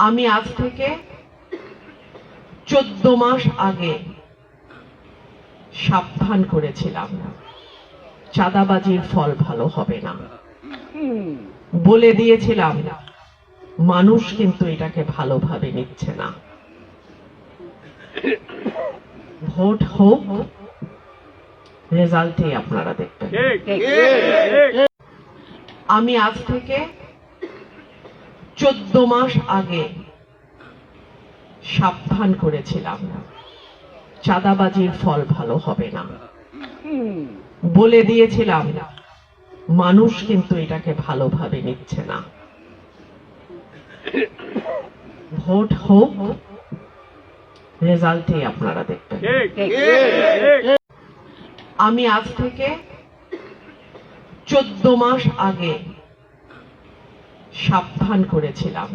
আমি আজ থেকে 14 মাস আগে সাবধান করেছিলাম চাঁদাবাজির ফল ভালো হবে না। বলে দিয়েছিলাম মানুষ কিন্তু এটাকে ভালোভাবে নিচ্ছে না। ভোট হোক, রেজাল্টে আপনারা দেখবেন। আমি আজ থেকে 14 মাস আগে সাবধান করেছিলাম চাঁদাবাজির ফল ভালো হবে না। বলে দিয়েছিলাম মানুষ কিন্তু এটাকে ভালোভাবে নিচ্ছে না। ভোট হোক, রেজাল্টে আপনারা দেখবেন। আমি আজ থেকে 14 মাস আগে সাবধান করেছিলাম